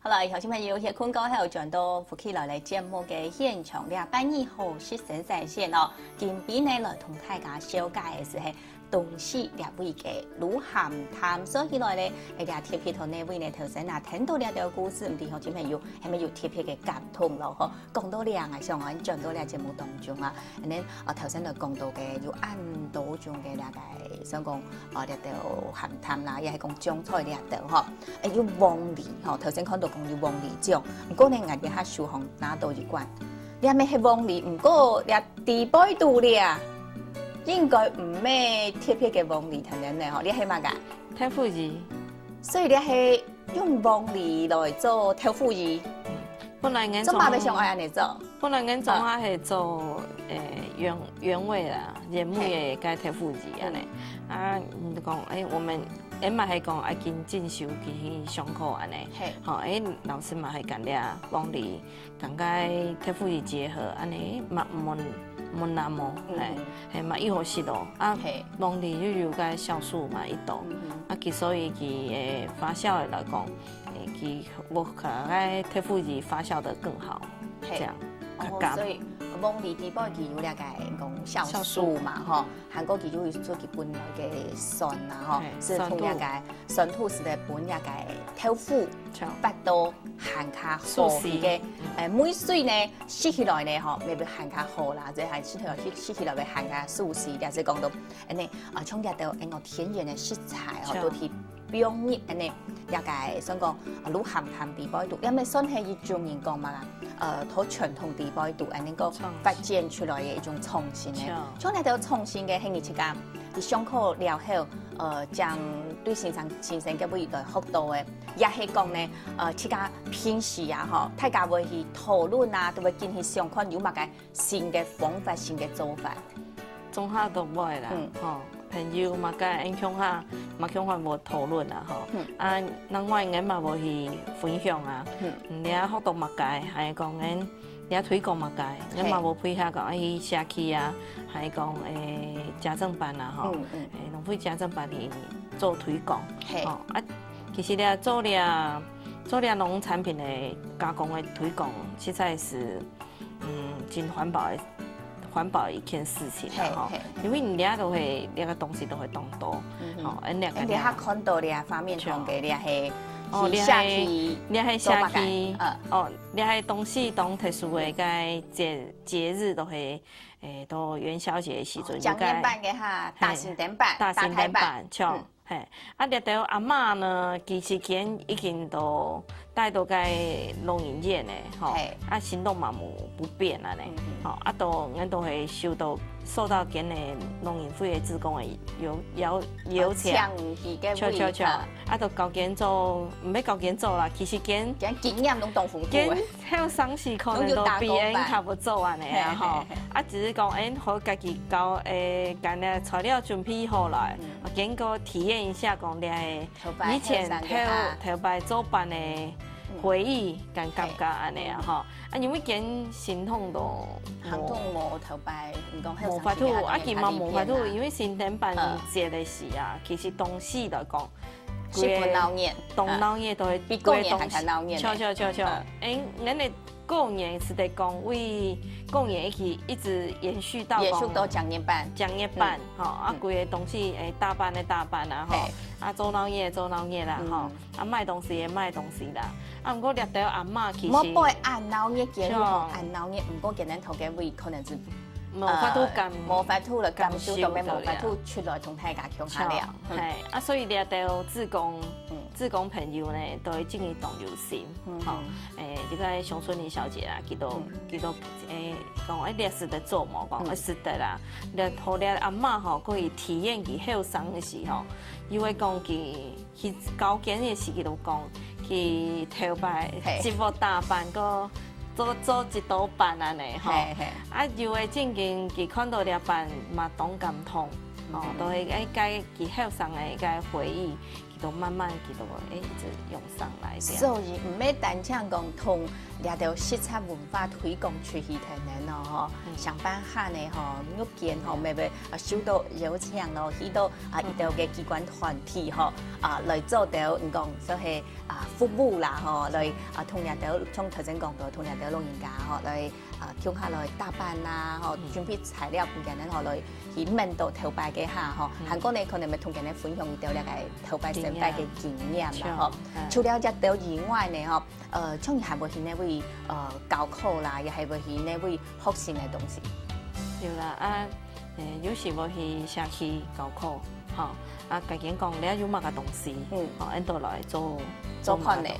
好了，小新朋友，困觉还有转到福气来节目嘅现场咧，半夜后是神在线哦。今边呢来同大家小解嘅是东西两位嘅鲁咸探索起来咧，俩贴片同呢位呢头先啊听到了条故事，唔知小新朋友系咪有贴片嘅感动咯？嗬，讲到两啊，像我转到了节目当中啊，呢头先就讲到嘅有按多種嘅兩個，想講呢條鹹淡啦，又係講種菜呢條嗬，要黃梨嗬，頭先看到講要黃梨醬，唔過呢我哋喺書行拿到一罐，你係咪係黃梨？唔過你地擺度咧，應該唔咩特別嘅黃梨藤人咧嗬，你係乜㗎？豆腐魚，所以你係用黃梨來做豆腐魚。本來我做爸爸想愛安尼做，本來我總下係做原味啦，原味嘅豆腐魚安尼。啊，你講我們嘛係講愛見進修去上課安尼。好，老師嘛係講啲黃梨，講個豆腐魚結合安尼，嘛唔難冇，係嘛以後是咯。啊，黃梨又有個酵素嘛一度，啊，所以佢誒發酵嚟講。我可愛豆腐魚發酵得更好，這樣。所以黃梨地包佢有兩個講酵素嘛，嗬，韓國佢就會做佢本來嘅酸啦，嗬，是同兩個酸吐司嘅本兩個豆腐發到鹹卡好嘅，每水呢洗起來呢，嗬，未必鹹卡好啦，即係洗起來嘅鹹卡素司，或者講到誒從入到個天然嘅食材，嗬，都係。表面安尼，也個想講魯鹹淡地包度，因為算係一種人講嘛啦，好傳統地包度安尼個發展出來嘅一種創新嘅，將來都創新嘅興業之間，你上課了後，將對先生嘅未來學到嘅，也係講呢，即個平時啊，嗬，大家會去討論啊，都會進行相關有乜嘅新嘅方法、新嘅做法，總下都唔會啦，嗬。朋友嘛，個影響下，嘛向下無討論啊，嗬。啊，另外我嘛無去分享啊。你啊學到物解，係講你啊推廣物解，我嘛無配合講去社區啊，係講家政班啊，嗬。農會家政班嚟做推廣。哦，啊，其實你做農產品嘅加工嘅推廣，實在是真環保一件事情啦，因為你都會那個東西都會動多，你看到你方面同嘅你係你係下期，你係東西當特殊嘅個節日都係到元宵節時陣，獎年版嘅哈，大型典版，大型典版，像係啊，你到阿嬤呢，其實間已經都帶到個農營業呢，嗬，啊行動嘛冇不便啊呢，嗬，啊都我都係受到間嘅農業會嘅職工嘅邀請，啊都教間做，唔係教間做啦，其實間經驗攏當豐富嘅，喺上時可能都比人差不多啊呢，嗬，啊只是講好家己教間嘅材料準備好來，經過體驗一下講你係以前頭擺做班嘅。回憶感覺安尼啊，嗬！啊，因為見心痛都行動無頭擺，唔講無法度，啊件嘛無法度，因為新典版節嘅時啊，其實東西來講，係不鬧熱，動鬧熱都係比過年還鬧熱。錯，我哋過年是得講為過年一直延續到獎年版，嗬！啊，規個東西大班啊，嗬！啊，做鬧熱啦，嗬！啊，賣東西啦。啊，唔過掠到阿嬤其實，冇背按鬧熱嘅，按鬧熱，唔過今日頭嘅位可能是無法度咁，無法度了咁少，咁樣無法度出來同大家講下了。係啊，所以掠到志工朋友呢，都會盡力動有心，嗬。呢個熊春妮小姐啊，佢都講歷史的做嘛，講是的啦。掠後掠阿嬤嗬，可以體驗佢後生嘅時候，因為講佢高見嘅時，佢都講。去頭擺節目大辦個做一道辦安尼吼，啊又會正經佢看到了辦嘛當感通，哦，都係解佢後生嘅個回憶，佢都慢慢佢都一直用上來。所以唔係單唱講同掠到食材文化推廣出去可能咯，上班下呢嗬，屋建嗬，咪收到邀請咯，去到一道嘅機關團體嗬，來做到唔講就係服務啦嗬，來同掠到從頭先講到同掠到老人家嗬，來叫下來打扮啦嗬，準備材料俾人哋嗬來去問到頭擺嘅下嗬，韓國呢可能咪同人哋分享一道咧個頭擺成擺嘅經驗啦嗬，除了一道以外呢嗬。從係會去呢位教課啦，又係會去呢位學習嘅東西。對啦，有時會去社區教課，嚇，家己講你有乜個東西，引導來做看嘅，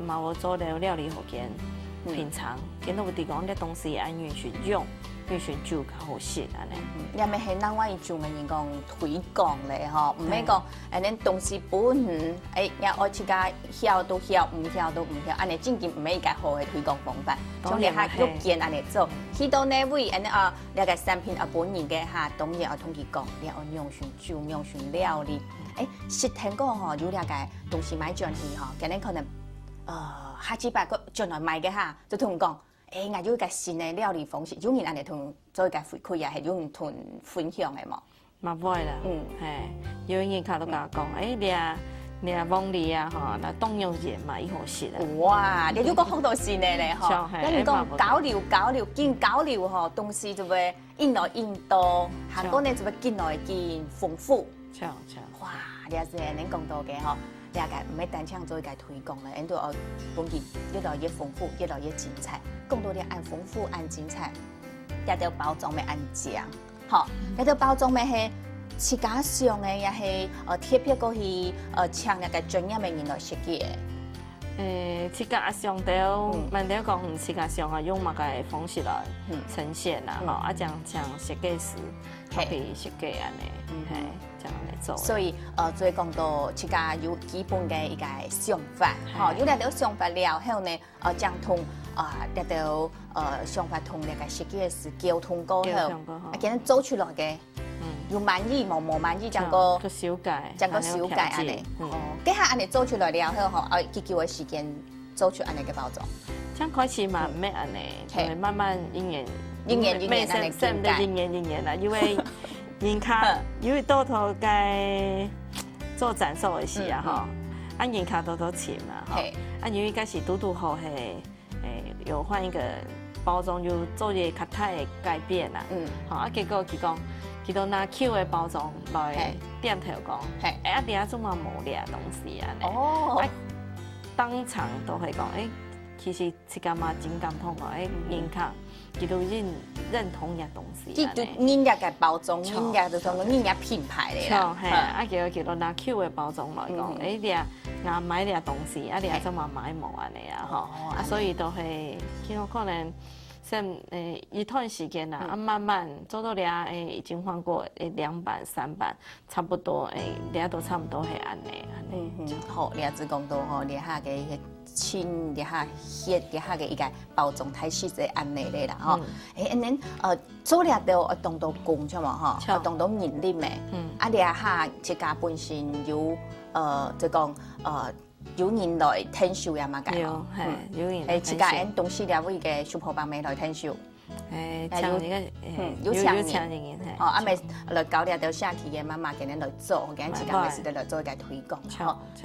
嘛我做了料理學見，平常見到有啲講啲東西按允許用。必須做較好食安尼。又咪係另外一種嘅人講推廣咧，嗬，唔係講誒，東西本又愛自家曉都曉，唔曉都唔曉，安尼真正唔係一個好嘅推廣方法。從你下喐見安尼做，去到呢位安尼你個產品本人嘅下，當然要同佢講，你要用選煮，用選料理。實聽講嗬，有兩個東西買轉去嗬，今日可能下幾百個轉來買嘅下，就同講。我有一個新的料理方式，有人安尼同做一個回饋啊，係有人同分享的嘛？嘛會啦，有人佢都甲我講，你忘記啊，嗬，那凍用鹽嘛，以後食啦。哇，你有個好多新的咧，嗬，你講交流，見交流嗬，東西就會越來越多，韓國呢就會越來越豐富。哇，你係你講到嘅嗬。大家唔係單唱做一個推廣啦，人都要本地越來越豐富，越來越精彩。更多啲按豐富、按精彩，一條包裝咪按正，嗬，一條包裝咪係自家上嘅，也係特別過去請一個專業嘅人來設計嘅。自家上到，問到講自家上啊，用乜嘅方式來呈現啦，嗬，將設計師可以設計安尼，係。所以最講到自家有基本嘅一個想法，有呢條想法了後呢，將同呢條想法同呢個設計師溝通過後，見到做出來嘅，有滿意冇滿意，將個修改安尼，幾下安尼做出來了後，佢叫我時間做出安尼嘅包裝。將開始嘛咩安尼，慢慢一年安尼進步，一年啦，因為。人卡有多頭該做展售的時啊，嗬，人卡多錢嘛，嗬，因為開始嘟好係，有換一個包裝，有做啲較大嘅改變啦，嗬，結果佢都拿 Q 嘅包裝來點頭講，你阿做乜冇呢東西啊？當場都係講，其實自家嘛真感動啊，人卡。佢都認同嘅東西，佢對人家嘅包裝，人家就同人家品牌嚟啦。係，叫拿 Q 嘅包裝來講，你啊買呢東西，你啊怎麼買冇安尼啊？嗬，所以都係，佢可能一段時間啦，慢慢做到已經換過2版3版，差不多都差唔多係安尼。好，你只講到嗬，你下嘅。ชิ้นเดี๋ยวหาเฮ็ดเดี๋ยวหา嘅一個包裝太細嘅安尼咧啦，嗬。อันนั้น做了到當到工啫嘛，嗬，當到人力嘅。你下自家本身有就講有人來聽show呀嘛㗎。有人。自家按東西了會嘅super幫咪來聽show。有請人係。啊咪來搞了到下期嘅媽媽嘅人來做，嘅自家咪是來做一個推廣。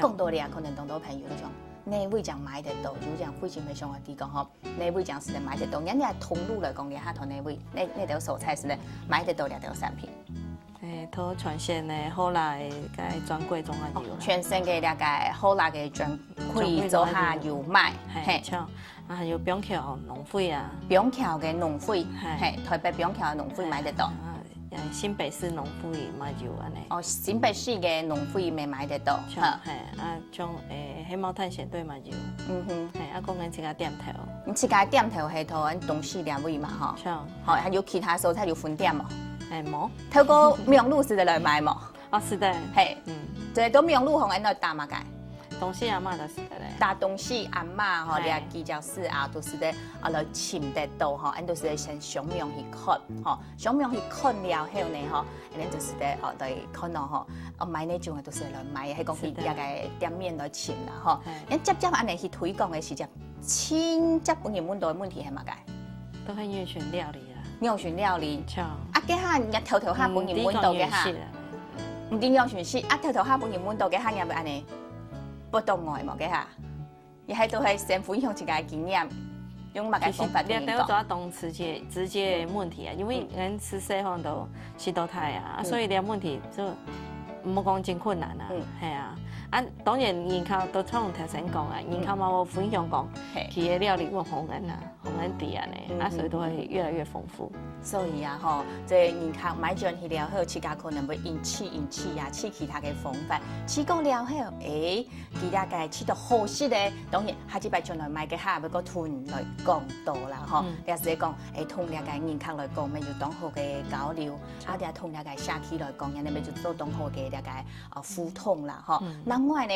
更多啲可能當到朋友種。你會講買得到，就講非常非常嘅地講嗬。你會講是買得到，人家通路來講嘅下頭你會，你條蔬菜是咧買得到兩條產品。都全線嘅好辣嘅專櫃中啊有。全線嘅兩個好辣嘅專櫃做下有賣，係。啊，有板橋農會啊。板橋嘅農會，係台北板橋嘅農會買得到。新北市農會嘛有安尼。新北市嘅農會未買得到。種黑貓探險隊嘛有。講緊自家店頭。你自家店頭係頭東西兩位嘛嗬？還有其他蔬菜有分店冇？冇。透過網絡是來買冇？是的。係。就係到網絡紅喺度打嘛嘅。东西阿嬷就是的嘞。大东西阿嬷吼，掠鸡脚屎啊，都是咧来浸得到吼，俺都是先上面去烤吼，上面去烤了后呢吼，俺就是咧来可能吼，买那种都是来买，迄讲去掠个店面来浸啦吼。俺接安尼去推广的是只清接本人温度的问题系嘛个？都很热泉料理啦，热泉料理。像啊，家下人家偷偷下本人温度嘅哈。唔定要全是啊，偷偷下本人温度嘅下入安尼不动外冇嘅下，亦喺度係先分享自己嘅經驗，用乜嘅方法嚟講。都當直接問題啊，因為人吃西方都食到太啊，所以啲問題就唔好講真困難啊，係啊。啊，當然人口都像頭先講啊，人口嘛我分享講，佢嘅料理會紅人啊，紅人啲啊呢，啊所以都會越來越豐富。所以啊，吼，即人口買轉去了後，自家可能會引起啊，試其他嘅方法。試過了後，其他嘅試到好食咧，當然下一擺將來買嘅下，要個團來講到啦，吼。有時講，同了嘅人口來講，咪要當好嘅交流，啊，啲同了嘅社區來講，人哋咪就做當好嘅了嘅互通啦，吼。另外呢，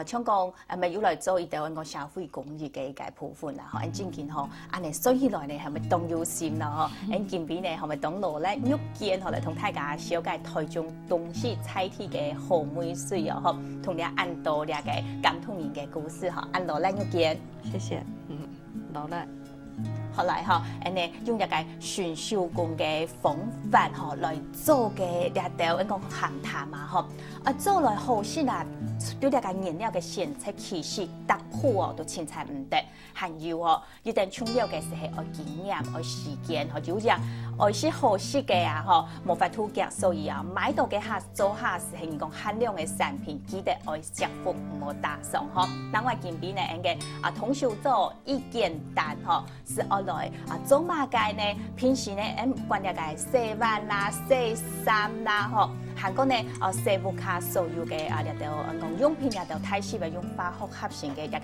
像講咪要來做一條個社會公益嘅部分啦，吼，按正經吼，安尼所以來呢係咪動有心啦，吼，按見邊呢係咪當勞咧玉見，後來同大家小解台中東西菜體嘅好美水哦，吼，同你按到了嘅感動人嘅故事，吼，按勞咧玉見，謝謝，勞咧。後來吼，安尼用一個純手工嘅方法吼來做嘅掠到，講鹹淡嘛吼，做來好食啦，對一個原料嘅選擇其實搭配哦都凊彩唔得，還有哦，一定重要嘅是係愛經驗、愛時間，吼就像愛是好食嘅啊吼，無法突夾，所以啊買到嘅下做下是係講限量嘅產品，記得愛惜福唔好打賞吼。另外見邊呢，嘅通宵做一件單吼，是愛來做馬街呢，平時呢關一個洗碗啦、洗衫啦吼，韓國呢洗屋卡所有嘅掠到講用品掠到太適合用化學合成嘅一個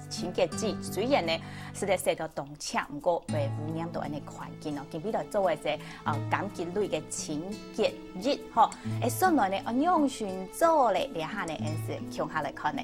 清潔劑，雖然呢是咧洗到動車，唔過會污染到安尼環境咯。見邊度做嘅只減潔類嘅清潔液吼，上來呢用船做咧，你下呢是向下來看呢。